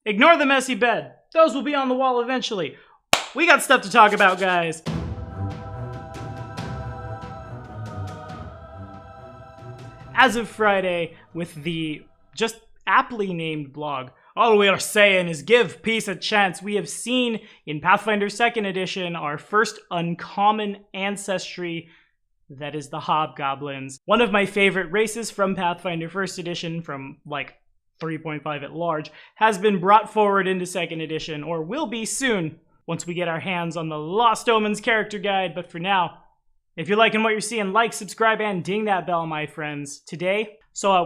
Ignore the messy bed. Those will be on the wall eventually. We got stuff to talk about, guys. As of Friday, with the just aptly named blog, all we are saying is give peace a chance. We have seen in Pathfinder 2nd Edition our first uncommon ancestry, that is the Hobgoblins. One of my favorite races from Pathfinder 1st Edition, from like 3.5 at large, has been brought forward into 2nd Edition, or will be soon, once we get our hands on the Lost Omens character guide. But for now, if you're liking what you're seeing, like, subscribe, and ding that bell, my friends. Today,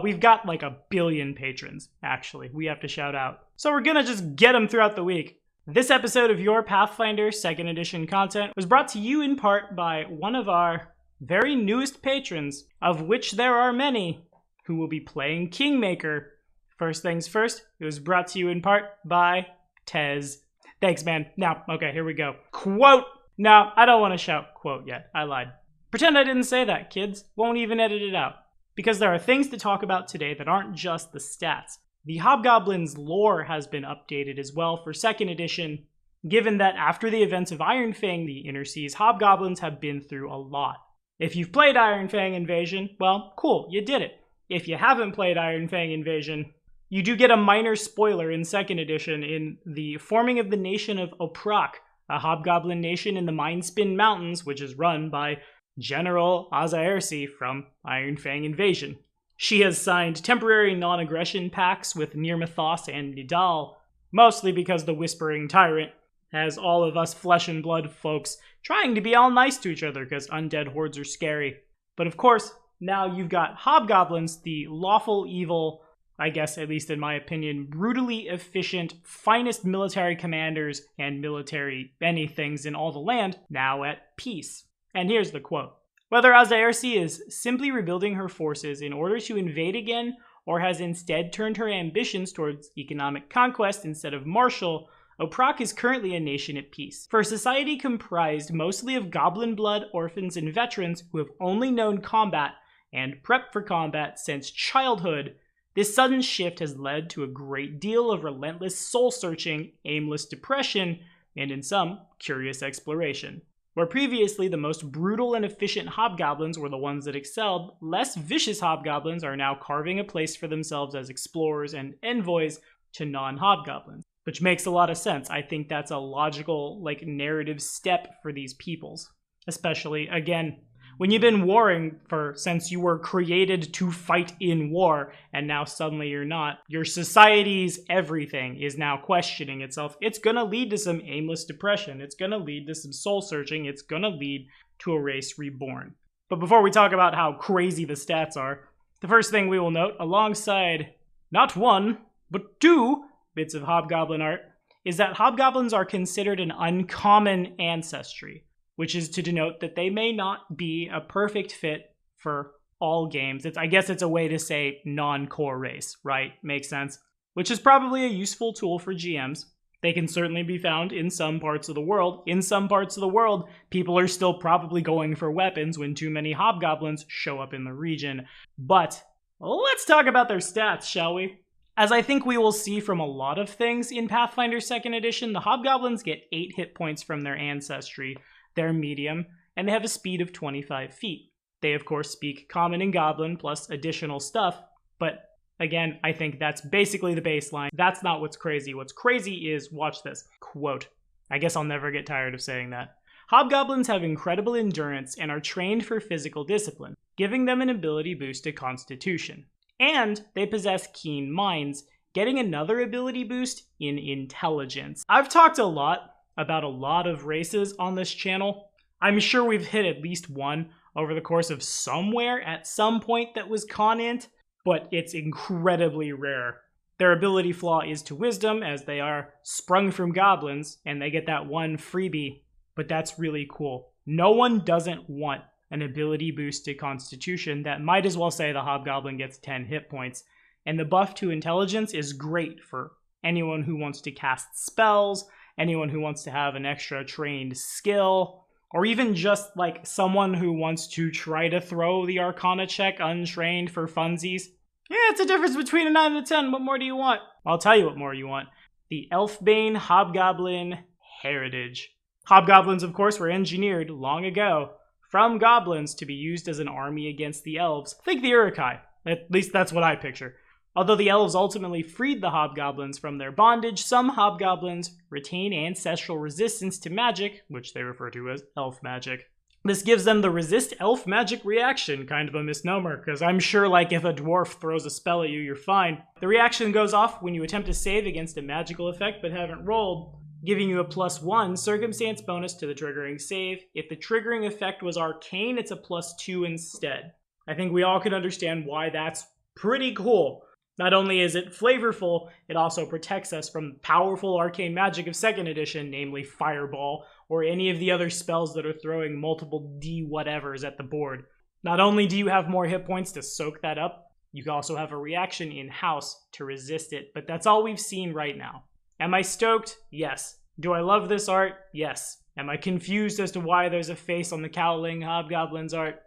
we've got like 1 billion patrons, actually, we have to shout out. So we're gonna just get them throughout the week. This episode of your Pathfinder 2nd Edition content was brought to you in part by one of our very newest patrons, of which there are many, who will be playing Kingmaker. First things first, it was brought to you in part by Tez. Thanks, man. Now, okay, here we go. Quote! No, I don't want to shout quote yet. I lied. Pretend I didn't say that, kids. Won't even edit it out. Because there are things to talk about today that aren't just the stats. The Hobgoblin's lore has been updated as well for 2nd Edition, given that after the events of Iron Fang, the Inner Seas Hobgoblins have been through a lot. If you've played Iron Fang Invasion, well, cool, you did it. If you haven't played Iron Fang Invasion, you do get a minor spoiler in 2nd Edition in the forming of the nation of Oprak, a Hobgoblin nation in the Mindspin Mountains, which is run by General Azaersi from Iron Fang Invasion. She has signed temporary non-aggression pacts with Nirmathos and Nidal, mostly because the Whispering Tyrant has all of us flesh and blood folks trying to be all nice to each other because undead hordes are scary. But of course, now you've got Hobgoblins, the lawful evil, I guess, at least in my opinion, brutally efficient, finest military commanders and military anythings in all the land, now at peace. And here's the quote. Whether Azaersi is simply rebuilding her forces in order to invade again, or has instead turned her ambitions towards economic conquest instead of martial, Oprak is currently a nation at peace. For a society comprised mostly of goblin blood, orphans, and veterans who have only known combat and prepped for combat since childhood, this sudden shift has led to a great deal of relentless soul-searching, aimless depression, and in some, curious exploration. Where previously the most brutal and efficient hobgoblins were the ones that excelled, less vicious hobgoblins are now carving a place for themselves as explorers and envoys to non-hobgoblins. Which makes a lot of sense. I think that's a logical, narrative step for these peoples. Especially, again, when you've been warring since you were created to fight in war, and now suddenly you're not, your society's everything is now questioning itself. It's gonna lead to some aimless depression. It's gonna lead to some soul searching. It's gonna lead to a race reborn. But before we talk about how crazy the stats are, the first thing we will note, alongside not one, but 2 bits of Hobgoblin art, is that Hobgoblins are considered an uncommon ancestry, which is to denote that they may not be a perfect fit for all games. I guess it's a way to say non-core race, right? Makes sense. Which is probably a useful tool for GMs. They can certainly be found in some parts of the world. In some parts of the world, people are still probably going for weapons when too many Hobgoblins show up in the region. But let's talk about their stats, shall we? As I think we will see from a lot of things in Pathfinder 2nd Edition, the Hobgoblins get 8 hit points from their ancestry. They're medium, and they have a speed of 25 feet. They, of course, speak Common and Goblin, plus additional stuff, but again, I think that's basically the baseline. That's not what's crazy. What's crazy is, watch this, quote, I guess I'll never get tired of saying that. Hobgoblins have incredible endurance and are trained for physical discipline, giving them an ability boost to Constitution. And they possess keen minds, getting another ability boost in Intelligence. I've talked a lot about a lot of races on this channel. I'm sure we've hit at least one over the course of somewhere at some point that was Con Int, but it's incredibly rare. Their ability flaw is to Wisdom, as they are sprung from goblins, and they get that one freebie, but that's really cool. No one doesn't want an ability boost to Constitution. That might as well say the Hobgoblin gets 10 hit points. And the buff to Intelligence is great for anyone who wants to cast spells, anyone who wants to have an extra trained skill, or even just someone who wants to try to throw the Arcana check untrained for funsies. Yeah, it's a difference between a 9 and a 10. What more do you want? I'll tell you what more you want. the Elf Bane Hobgoblin Heritage. Hobgoblins, of course, were engineered long ago from goblins to be used as an army against the elves. Think the Uruk-hai. At least that's what I picture. Although the elves ultimately freed the hobgoblins from their bondage, some hobgoblins retain ancestral resistance to magic, which they refer to as elf magic. This gives them the resist elf magic reaction, kind of a misnomer, because I'm sure like if a dwarf throws a spell at you, you're fine. The reaction goes off when you attempt to save against a magical effect but haven't rolled, giving you a +1 circumstance bonus to the triggering save. If the triggering effect was arcane, it's a +2 instead. I think we all can understand why that's pretty cool. Not only is it flavorful, it also protects us from powerful arcane magic of 2nd edition, namely Fireball, or any of the other spells that are throwing multiple D whatevers at the board. Not only do you have more hit points to soak that up, you can also have a reaction in-house to resist it, but that's all we've seen right now. Am I stoked? Yes. Do I love this art? Yes. Am I confused as to why there's a face on the Cowling Hobgoblins art?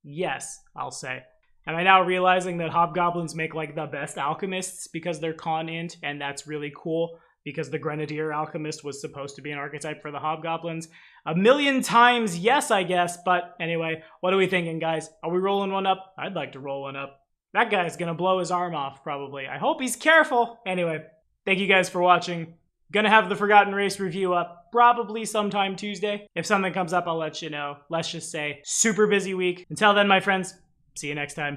Yes, I'll say. Am I now realizing that Hobgoblins make like the best alchemists because they're con int, and that's really cool because the Grenadier Alchemist was supposed to be an archetype for the Hobgoblins? A million times yes, I guess, but anyway, what are we thinking, guys? Are we rolling one up? I'd like to roll one up. That guy's gonna blow his arm off, probably. I hope he's careful. Anyway, thank you guys for watching. Gonna have the Forgotten Race review up probably sometime Tuesday. If something comes up, I'll let you know. Let's just say, super busy week. Until then, my friends, see you next time.